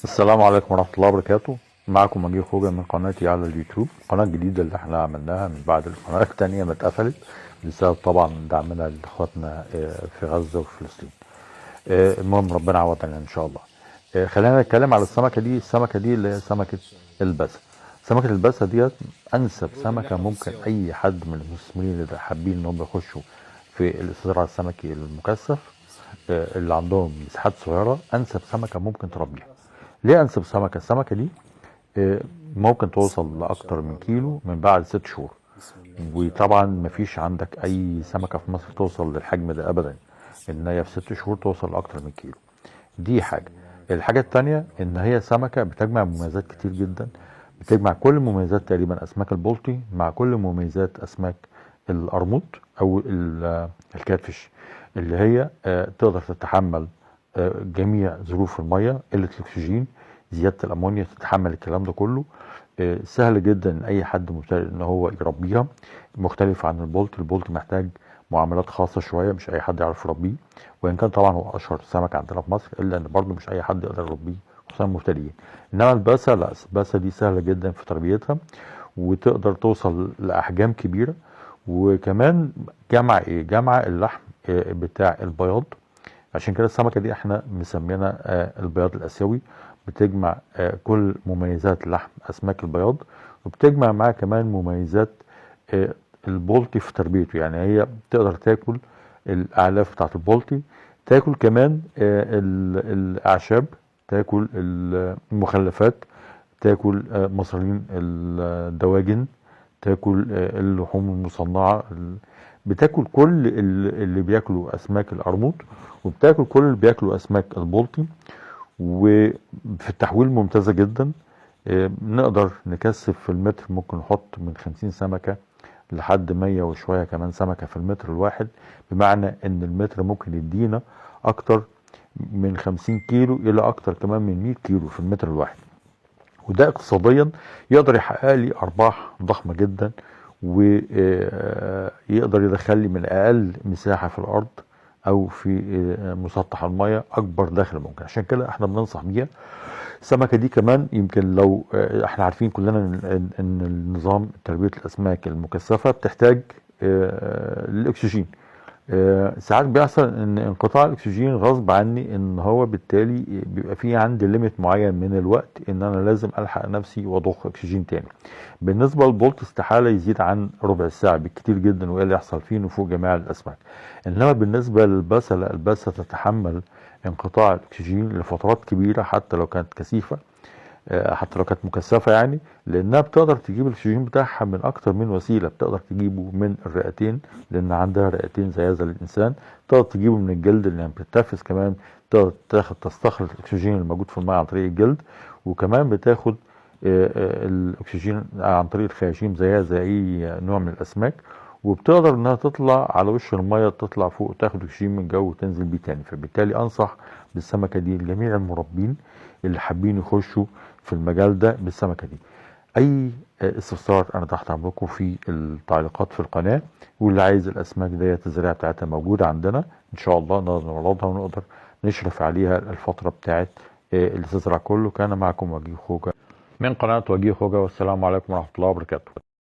السلام عليكم ورحمة الله وبركاته. معكم وجيه خوجة من قناتي على اليوتيوب، قناة جديدة اللي احنا عملناها من بعد القناة التانية ما اتقفلت بسبب طبعا دعمنا لاخواتنا في غزة وفي فلسطين. المهم ربنا يعوضنا ان شاء الله. خلينا نتكلم على السمكة دي. السمكة دي اللي هي سمكة الباسة. سمكة الباسة ديت انسب سمكة ممكن اي حد من المستثمرين اللي حابين ان هم يخشوا في الاستزراع السمكي المكثف، اللي عندهم مساحات صغيرة، انسب سمكة ممكن تربيها. ليه انسب سمكه؟ السمكه دي آه، ممكن توصل لاكتر من كيلو من بعد 6 شهور، وطبعا مفيش عندك اي سمكه في مصر توصل للحجم ده ابدا، ان هي في 6 شهور توصل لاكتر من كيلو. دي حاجه. الحاجه التانيه ان هي سمكه بتجمع مميزات كتير جدا، بتجمع كل مميزات تقريبا اسماك البلطي مع كل مميزات اسماك القرموط او الكاتفش، اللي هي تقدر تتحمل جميع ظروف الميه، قله الاكسجين، زياده الامونيا، تتحمل الكلام ده كله. سهل جدا ان اي حد مبتدئ ان هو يربيها. مختلف عن البولت. البولت محتاج معاملات خاصه شويه، مش اي حد يعرف يربيه، وان كان طبعا هو اشهر سمك عندنا في مصر، الا ان برضه مش اي حد يقدر يربيه، خصوصا المبتدئين. انما الباسه لا، الباسه دي سهله جدا في تربيتها، وتقدر توصل لاحجام كبيره. وكمان جمع اللحم بتاع البياض. عشان كده السمكة دي احنا مسمينها البياض الآسيوي. بتجمع كل مميزات لحم أسماك البياض، وبتجمع معاه كمان مميزات البلطي في تربيته. يعني هي تقدر تاكل الأعلاف بتاعت البلطي، تاكل كمان الأعشاب، تاكل المخلفات، تاكل مصارين الدواجن، تاكل اللحوم المصنعة، بتاكل كل اللي بياكلوا أسماك القرموط، وبتاكل كل اللي بياكلوا اسماك البلطي. وفي التحويل ممتازه جدا. نقدر نكثف في المتر، ممكن نحط من 50 سمكه لحد 100 وشويه كمان سمكه في المتر الواحد، بمعنى ان المتر ممكن يدينا اكتر من 50 كيلو الى اكتر كمان من 100 كيلو في المتر الواحد. وده اقتصاديا يقدر يحقق لي ارباح ضخمه جدا، ويقدر يدخل لي من اقل مساحه في الارض او في مسطح الميه اكبر دخل ممكن. عشان كده احنا بننصح بيها. السمكه دي كمان يمكن لو احنا عارفين كلنا ان النظام تربيه الاسماك المكثفه بتحتاج الاكسجين. ساعات بيحصل ان انقطاع الاكسجين غصب عني، ان هو بالتالي بيبقى في عندي ليميت معين من الوقت ان انا لازم الحق نفسي واضخ اكسجين تاني. بالنسبه للبولت استحاله يزيد عن ربع ساعه بالكتير جدا، وايه اللي يحصل فيه نفوق جميع الاسماك. انما بالنسبه للباسه لا، الباسه تتحمل انقطاع الاكسجين لفترات كبيره حتى لو كانت كثيفه، حتى لو كانت مكثفه يعني، لانها بتقدر تجيب الاكسجين بتاعها من اكتر من وسيله. بتقدر تجيبه من الرئتين لان عندها رئتين زي زي الانسان، تقدر تجيبه من الجلد لانها بتتنفس كمان، تقدر تستخلص الاكسجين الموجود في الماء عن طريق الجلد، وكمان بتاخد الاكسجين عن طريق الخياشيم زيها زي اي نوع من الاسماك. وبتقدر انها تطلع على وش الميه، تطلع فوق تاخد اكسجين من الجو وتنزل بيه تاني. فبالتالي انصح بالسمكه دي لجميع المربين اللي حابين يخشوا في المجال ده بالسمكه دي. اي استفسار انا تحت امركم في التعليقات في القناه، واللي عايز الاسماك ديت الزراعه بتاعتها موجوده عندنا ان شاء الله، نقدر نعرضها ونقدر نشرف عليها الفتره بتاعت الاستزراع كله. كان معكم وجيه خوجة من قناه وجيه خوجة، والسلام عليكم ورحمه الله وبركاته.